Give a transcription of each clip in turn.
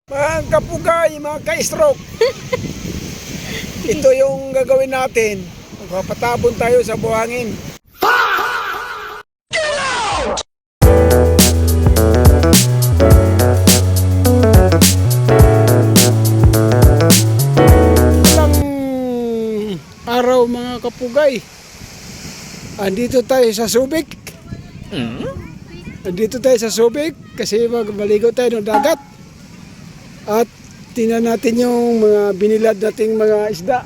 Mga kapugay, mga ka-stroke. Ito yung gagawin natin. Magpapatabon tayo sa buhangin. Ilang araw mga kapugay. Andito tayo sa Subic. Andito tayo sa Subic kasi maligo tayo ng dagat. At tingnan natin yung mga binilad nating mga isda.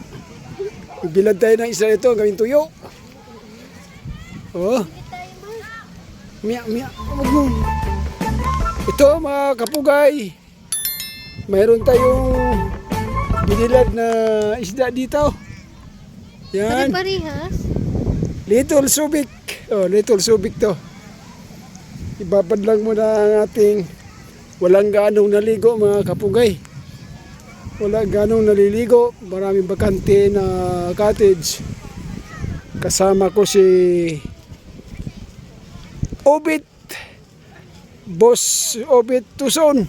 Bilad tayo ng isda ito, gawin tuyo. Oh. Miyak. Ito mga kapugay. Mayroon tayong binilad na isda dito. Yan. Parehas. Little Subic. Oh, Little Subic to. Ibabad lang muna ang ating walang ganong naligo mga kapugay. Wala ganong naliligo. Maraming bakante na cottage. Kasama ko si Obit. Boss Obit Tuson.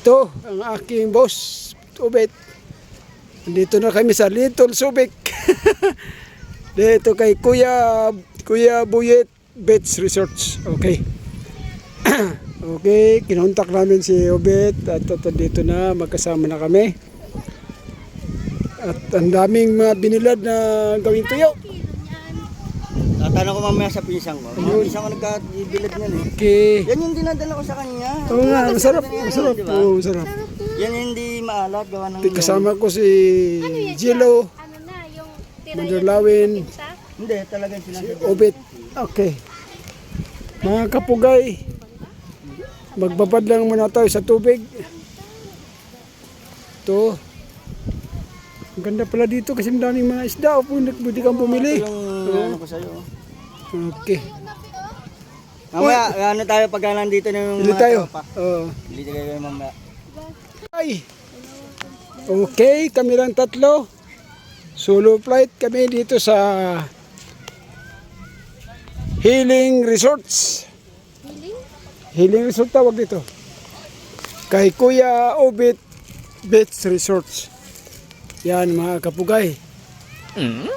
Ito ang aking boss Obit. Nandito na kami sa Little Subic. Dito kay Kuya Buyet Beach Resorts. Okay. Okay, kinontak namin si Obet at dito na magkasama na kami. At ang daming mga binilad na gawin tuyo. Tatanong ko mamaya sa pisang ko. Pisang ko nagkabilad niyan eh. Okay. Yan yung dinadala ko sa kanya. Oo nga, masarap. Diba? Oo, masarap. Yan hindi maalat. Gawa ng Kasama ko si Jilo, Ano na, yung tira Mandarlawin, Hindi, talagang sinasadya. Obet. Okay. Mga kapugay, magbabad lang muna tayo sa tubig. Ito. Ang ganda pala dito kasi ang daming mga isda. Pwede kang bumili. Yung ano ko sa'yo. Okay. Mamaya, ano tayo pag nandito na yung Bili mga tayo. tropa. Oo. Bili tayo mamaya. Ay. Okay, kami lang tatlo. Solo flight kami dito sa Healing Resorts. Healing Resort tawag dito. Kay Kuya Obit Beach Resorts. Yan mga kapugay.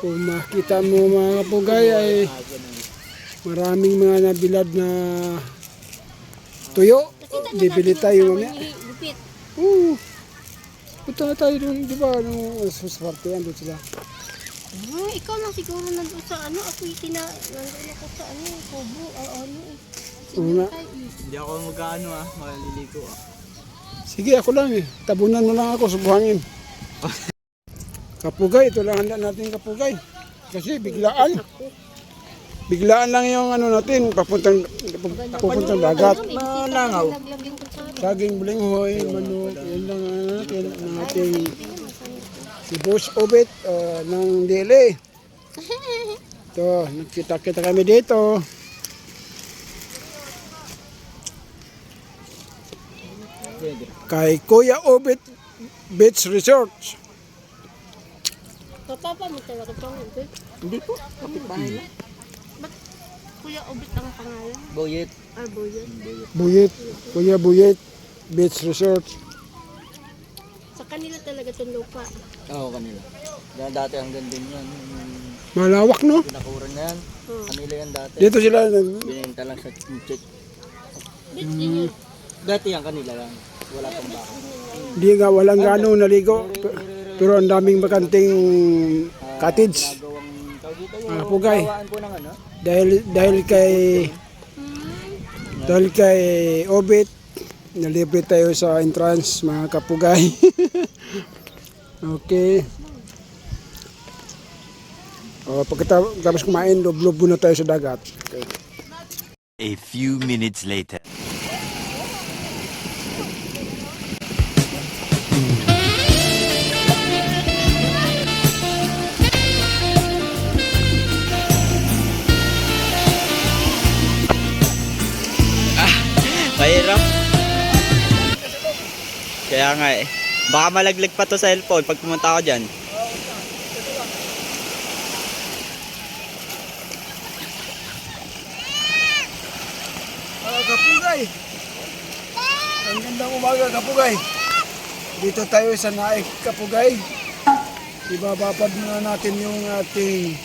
Kung makita mo mga kapugay ay maraming mga nabilad na tuyo. Bibili tayo mamaya. Gupit. Punta na tayo doon, di ba? Sa partihan doon sila. Ikaw lang siguro nandun sa ano. Ako'y nandun ako sa ano. Kubo. Ano eh. Una. Hindi ako magkaano maliligo Sige, ako lang eh. Tabunan mo lang ako sa buhangin. Kapugay, ito lang handa natin kapugay. Kasi biglaan. Biglaan lang yung ano natin, papuntang dagat. Malangaw. Naglagyan ko sa Saging bulinghoy, manok, yun lang natin ang ating si Boss Obet ng DLA. Ito, nagkita-kita kami dito. Kay Kuya Obet Beach Resort. Kapapa mo talaga pang ubit. Hindi po, kapitbahay lang. Ba't Kuya Ubit ang pangalan? Boyet. Boyan. Kuya Buyet Beach Resort. Sa kanila talaga itong lupa. Oo, kanila. Dati hanggang din yan. Malawak no? Pinakuran na yan. Kanila yan dati. Dito sila Binenta lang sa check. Bit din yun. Dati yan kanila lang. Wala pang bako. Di nga walang ganong naligo. Pero ang daming bakanting cottage. Gawang tawag dito yung Pugay. gawaan po ng ano. Dahil kay Obit, nalibre tayo sa entrance mga kapugay. Okay. Pagkatapos kumain, lublob muna tayo sa dagat. Okay. A few minutes later. Mahirap. Kaya nga eh. Baka malaglag pa to sa cellphone pag pumunta ako dyan. Kapugay! Ang ganda ko umaga, Kapugay. Dito tayo sa Naik, Kapugay. Ibababad muna natin yung ating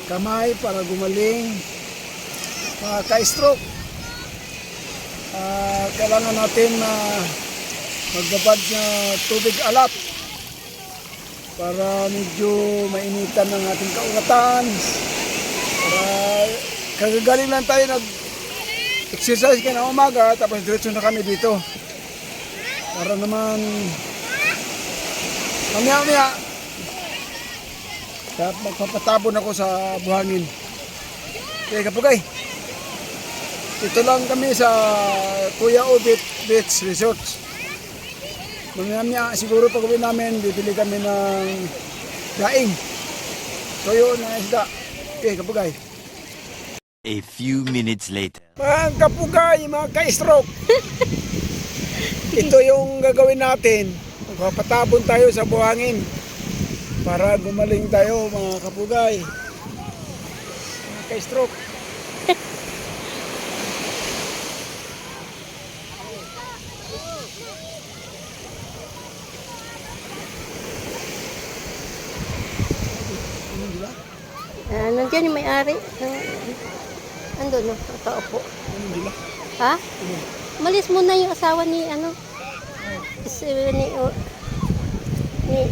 kamay para gumaling. Ka-stroke. Kailangan natin na magbabad na tubig alat para medyo mainitan ng ating kaungatan. Para kagagaling lang tayo nag-exercise kayo na umaga, tapos diretso na kami dito. Para naman mamaya magpapatabon ako sa buhangin. Okay, Kapugay. Ito lang kami sa Kuya Obit Beach Resorts. Mamaya siguro pag uwi namin, bibili kami ng daing. Toyo na isda. Okay, Kapugay. A few minutes later. Mga Kapugay, mga ka-stroke. Ito yung gagawin natin. Magpapatabon tayo sa buhangin para gumaling tayo, mga Kapugay. Mga ka-stroke. Nandiyan yung may-ari. Andun, no? Nakaupo. Ha? Malis muna yung asawa ni,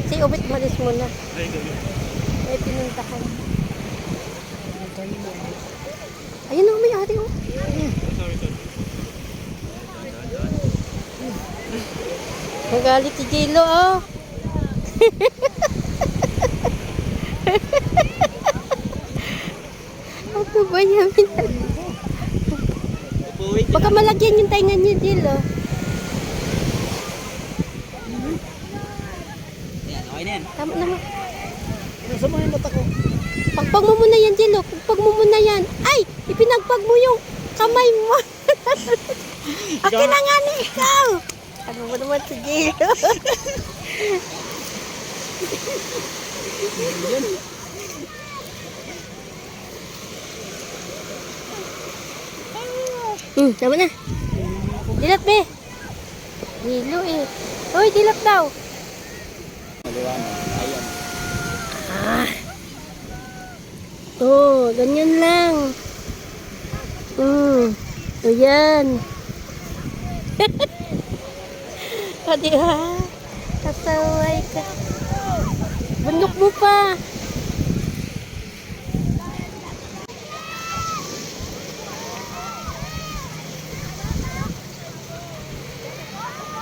si Obit, malis muna. May pinuntahan. Ayun na, may-ari, oh. Magalit si Jilo, oh. Ano ba yan? Baka malagyan yung tainga niyo, Jill, oh. Okay na yan. Tama naman. Nasa mga mata ko. Pagpag mo muna yan, Jill, oh. Pagpag mo muna yan. Ay! Ipinagpag mo yung kamay mo. Akin na nga ni ikaw. Ano mo naman si Jill, tama na. Dilat, be. Dilo, eh. Hoy, dilat daw. Maliwanag. Ayan. Oh, ganyan lang. Ayan. O, di ba? Kasaway ka. Bundok mo pa.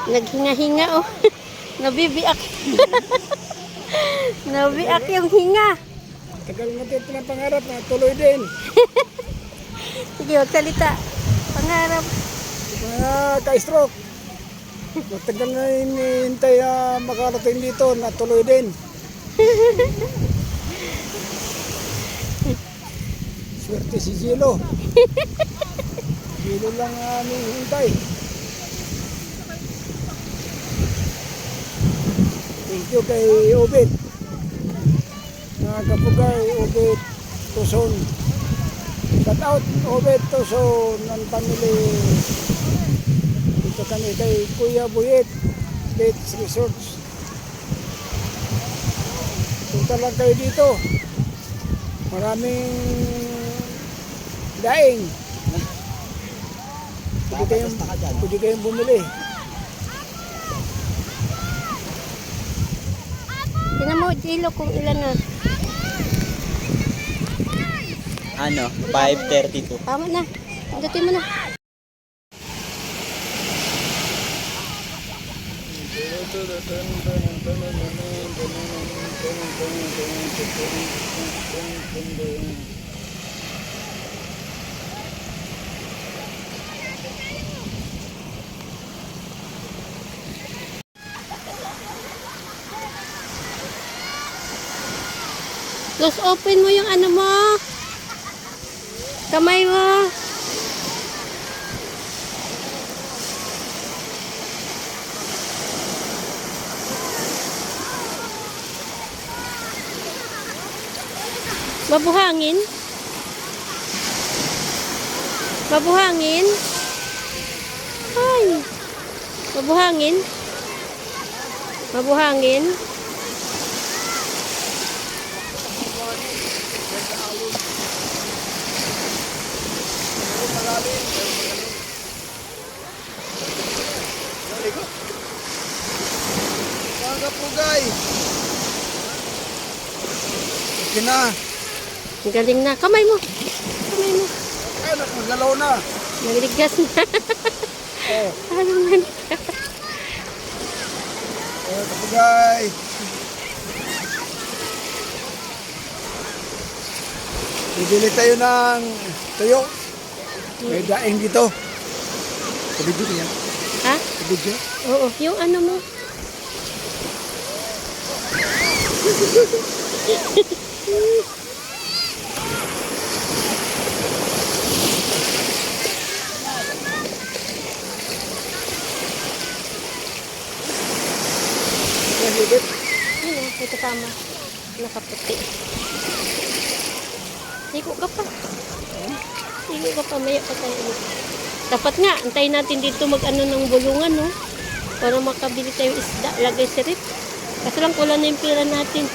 Naghinga-hinga, oh. Nabibiak. Nabiak yung hinga. Tagal natin pinapangarap na tuloy din. Sige, magsalita. Pangarap. Mga ka-stroke. Matagal na hinihintay na makarating dito na tuloy din. Swerte si Jilo. Jilo lang aming hintay. Thank you kay Obit. Mga Kapugay, Obit Tuson. Shout out Obit Tuson ng family. Dito kami kay Kuya Buyet Beach Resorts. Punta lang kayo dito. Maraming daing. Pwede kayong bumili. Tingnan mo, Jilo, kung ilan na. Ano? 5:32. Tama na. Pindutin mo na. Close open mo yung ano mo. Kamay mo. Babuhangin. Babuhangin. Ay. Mabuhangin. Mabuhangin. Mga kapugay. Okay na. Ang galing na. Kamay mo. Kamay mo. Ay, nagalaw na. Nagrigas na. Oh, Ano man. mga kapugay. Bibili tayo ng tuyo. May daing dito. Kabidyo ko yan. Ha? Kabidyo. Oo. Yung ano mo. Nahibit. Yun o. May kasama. Nakaputi. Ligo ka pa. Ligo ka pa. Maya pa tayo. Dapat nga. Antayin natin dito mag-ano ng bulungan, no? Para makabili tayo isda. Lagay sa rip. Kasi lang kulang na yung pera natin.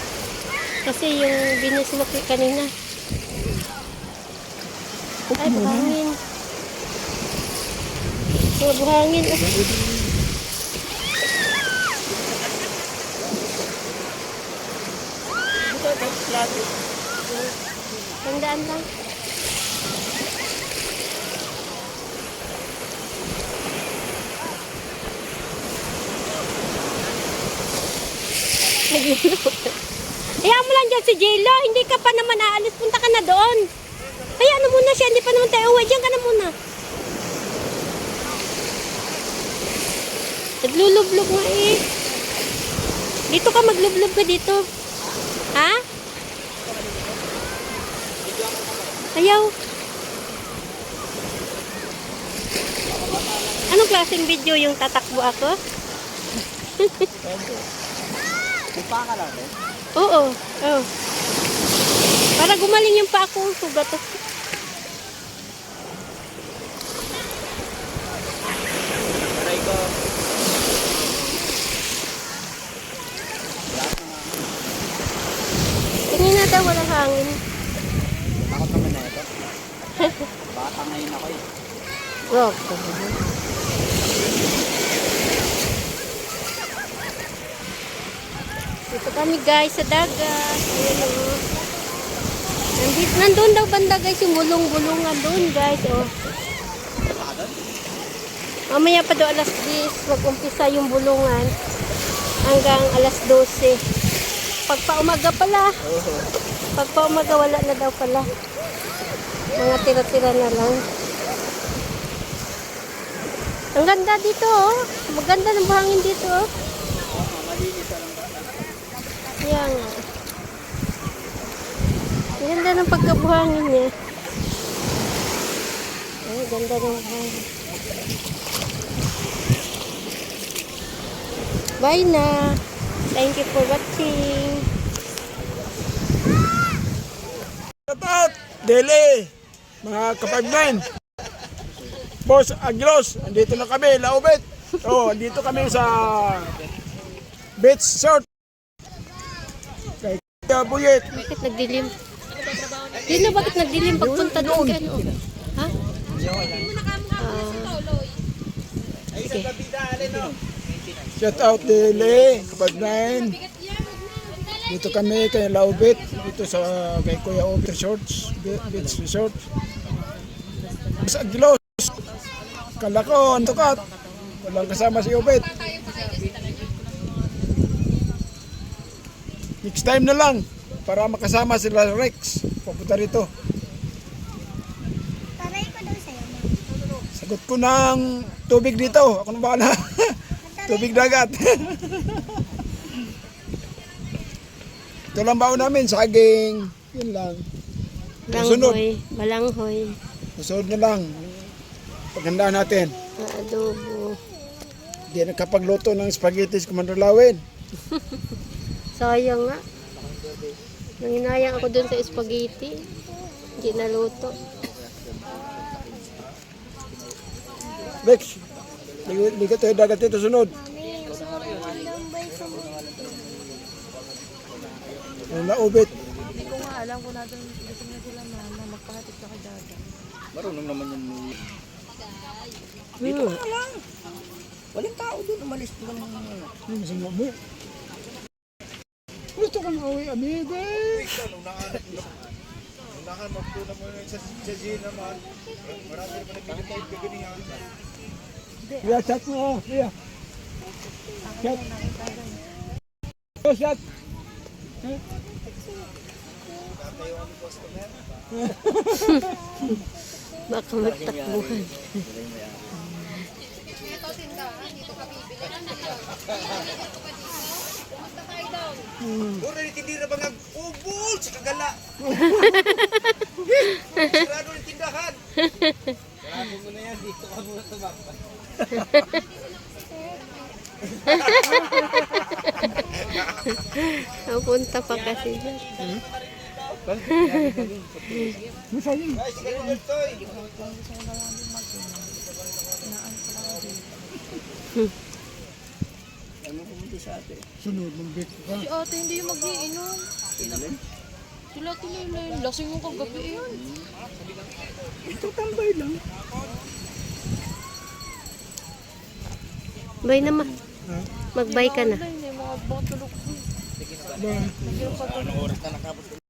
Kasi yung biniswak kanina. Ay, buhangin. Oh, buhangin. Tandaan lang. Hayaan mo lang dyan si Jello. Hindi ka pa naman aalis. Punta ka na doon. Hayaan mo muna siya. Hindi pa naman tayo uwi. Diyan ka na muna. Naglulublog nga eh. Dito ka maglublog ka dito. Ha? Ayaw. Anong klaseng video yung tatakbo ako? Upa ka lang eh. Oo. Oh. Para gumaling yung pa akong sugat. Aray ko. Tingnan natin walang hangin. Takot naman na ito. Bata ngayon ako eh. Rock. Dito kami guys sa dagat. Ayan o. Nandun daw banda guys yung bulong-bulungan doon guys. Oh. Mamaya pa daw alas 10 mag-umpisa yung bulungan hanggang alas 12. Pagpa-umaga pala. Pagpa-umaga wala na daw pala. Mga tira-tira na lang. Ang ganda dito oh. Maganda ng buhangin dito oh. Yan. Ang ganda ng pagkabuhangin niya. Ay, ganda ng buhangin. Bye na. Thank you for watching. Shout out, Dele, mga kapagman. Boss Aguilos, andito na kami, Laubet. Oh, andito kami sa beach resort. Kay Kuya Buyet. Bakit nagdilim? Dino, bakit nagdilim pagpunta doon kayo? Ha? Shout out, Dele, kapagman. Dito kami kay Laubet, dito sa kay Kuya Ob Resorts, beach resort. Boss Aguilos. Kala ko, antukat. Walang kasama si Obet. Next time na lang para makasama sila Rex. Pupunta rito. Taray ko daw sa'yo. Sagot ko ng tubig dito. Ako na bahala. Tubig dagat. Ito lang baon namin. Saging. Yun lang. Susunod. Balanghoy. Balanghoy. Susunod na lang. Paghandaan natin. Adobo. Hindi nakapagluto ng spaghetti si Commander Lawin. Sayang nga. Nanginayang ako dun sa spaghetti. Hindi naluto. Rex, Ligot tayo dagat ito sunod. Ang laubit. Hindi ko nga alam kung natin gusto na sila mama magpahatid ka kay dada. Marunong naman yung Hmm. walang tao doon, umalis doon. Ano sa mo? Gusto kang uwi, amigo. Unahan magtuna mo sa G naman. Marami naman nagbibigay ng kaganihan. Kuya, chat mo. Kuya. Chat. Oh, chat. Baka magtakbuhan. Puro nitindira ba nag-ubol sa kagala? Sarado ng tindahan. Sarado mo na yan, dito ka muna tumakpan. Napunta pa kasi dyan. Guys, sige mo ito. Ano pumunti sa ate? Sunod mong bit ka. Si ate hindi yung mag-iinom. Sila tinilay. Lasing mo kagabi eh. Ito tambay lang. Bay naman. Magbay ka na. Wala, hindi mga baka tulog. Ba? Nagkira pa Anong oras na nakapos?